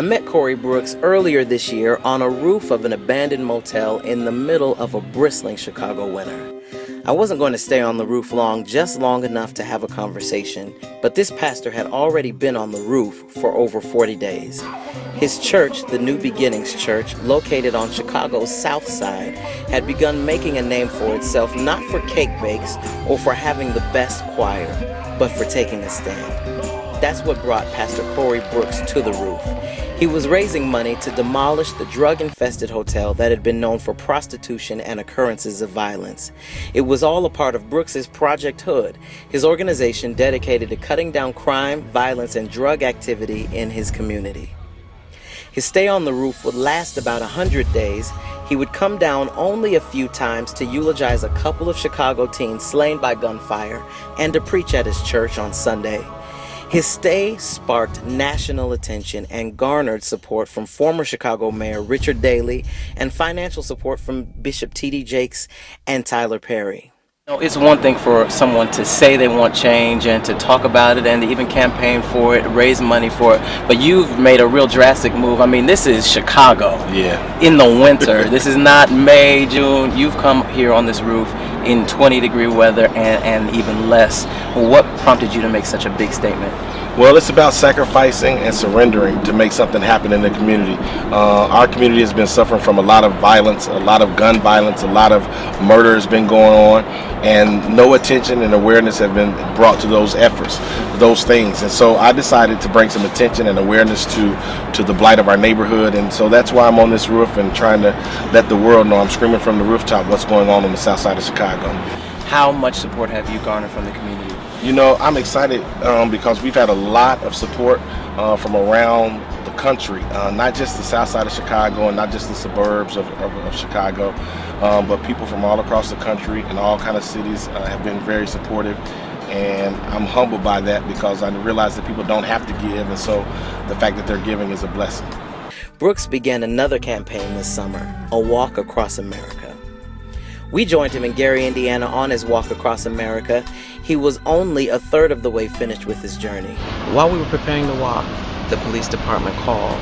I met Corey Brooks earlier this year on a roof of an abandoned motel in the middle of a bristling Chicago winter. I wasn't going to stay on the roof long, just long enough to have a conversation, but this pastor had already been on the roof for over 40 days. His church, the New Beginnings Church, located on Chicago's South Side, had begun making a name for itself not for cake bakes or for having the best choir, but for taking a stand. That's what brought Pastor Corey Brooks to the roof. He was raising money to demolish the drug-infested hotel that had been known for prostitution and occurrences of violence. It was all a part of Brooks's Project Hood, his organization dedicated to cutting down crime, violence, and drug activity in his community. His stay on the roof would last about 100 days. He would come down only a few times to eulogize a couple of Chicago teens slain by gunfire and to preach at his church on Sunday. His stay sparked national attention and garnered support from former Chicago Mayor Richard Daley and financial support from Bishop T.D. Jakes and Tyler Perry. It's one thing for someone to say they want change and to talk about it and to even campaign for it, raise money for it, but you've made a real drastic move. I mean, this is Chicago in the winter. This is not May, June. You've come here on this roof in 20-degree weather and even less. What prompted you to make such a big statement? Well, it's about sacrificing and surrendering to make something happen in the community. Our community has been suffering from a lot of violence, a lot of gun violence, a lot of murder has been going on, and no attention and awareness have been brought to those efforts, those things. And so I decided to bring some attention and awareness to the blight of our neighborhood, and so that's why I'm on this roof and trying to let the world know. I'm screaming from the rooftop what's going on the south side of Chicago. How much support have you garnered from the community? You know, I'm excited because we've had a lot of support from around the country, not just the south side of Chicago and not just the suburbs of Chicago, but people from all across the country and all kind of cities have been very supportive. And I'm humbled by that because I realize that people don't have to give, and so the fact that they're giving is a blessing. Brooks began another campaign this summer, a walk across America. We joined him in Gary, Indiana on his walk across America. He was only a third of the way finished with his journey. While we were preparing to walk, the police department called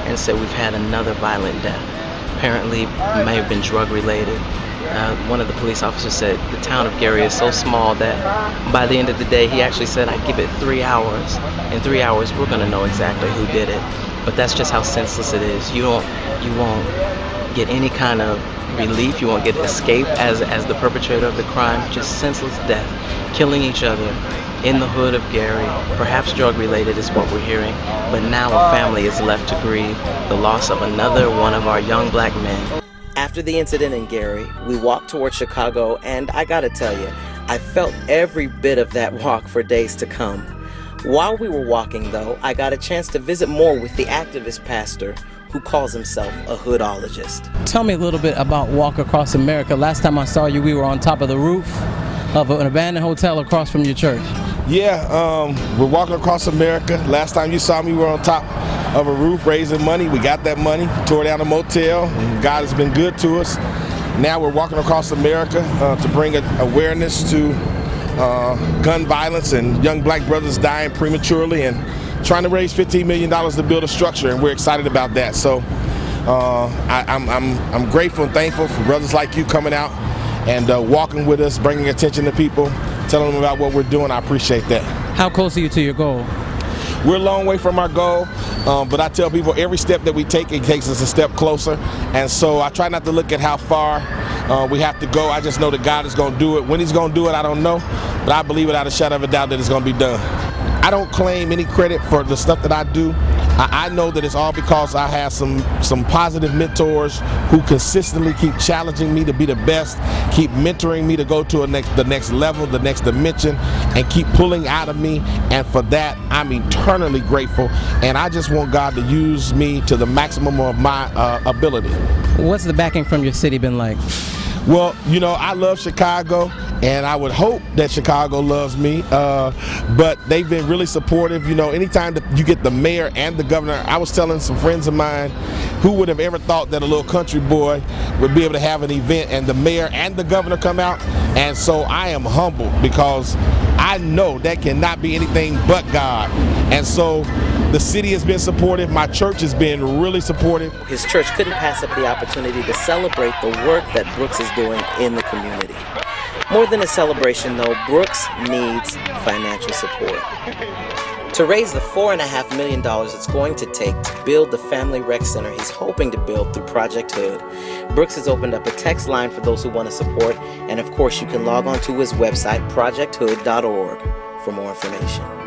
and said we've had another violent death. Apparently, it may have been drug related. One of the police officers said the town of Gary is so small that by the end of the day, he actually said, I'd give it 3 hours. In 3 hours, we're gonna know exactly who did it. But that's just how senseless it is. You won't get any kind of relief, you won't get escape as the perpetrator of the crime. Just senseless death, killing each other in the hood of Gary. Perhaps drug related is what we're hearing, but now a family is left to grieve the loss of another one of our young black men. After the incident in Gary, we walked toward Chicago, and I gotta tell you, I felt every bit of that walk for days to come. While we were walking, though, I got a chance to visit more with the activist pastor who calls himself a hoodologist. Tell me a little bit about Walk Across America. Last time I saw you, we were on top of the roof of an abandoned hotel across from your church. Yeah, we're walking across America. Last time you saw me, we were on top of a roof raising money. We got that money, tore down a motel. God has been good to us. Now we're walking across America to bring awareness to gun violence and young black brothers dying prematurely, and trying to raise $15 million to build a structure, and we're excited about that. So I'm grateful and thankful for brothers like you coming out and walking with us, bringing attention to people, telling them about what we're doing. I appreciate that. How close are you to your goal? We're a long way from our goal, but I tell people every step that we take, it takes us a step closer. And so I try not to look at how far we have to go. I just know that God is going to do it. When he's going to do it, I don't know, but I believe without a shadow of a doubt that it's going to be done. I don't claim any credit for the stuff that I do. I know that it's all because I have some positive mentors who consistently keep challenging me to be the best, keep mentoring me to go to the next level, the next dimension, and keep pulling out of me. And for that, I'm eternally grateful. And I just want God to use me to the maximum of my ability. What's the backing from your city been like? Well, you know, I love Chicago, and I would hope that Chicago loves me, but they've been really supportive. You know, anytime that you get the mayor and the governor, I was telling some friends of mine, who would have ever thought that a little country boy would be able to have an event and the mayor and the governor come out? And so I am humbled because I know that cannot be anything but God. And so the city has been supportive. My church has been really supportive. His church couldn't pass up the opportunity to celebrate the work that Brooks is doing in the community. More than a celebration, though, Brooks needs financial support. To raise the $4.5 million it's going to take to build the Family Rec Center he's hoping to build through Project Hood, Brooks has opened up a text line for those who want to support, and of course you can log on to his website, projecthood.org, for more information.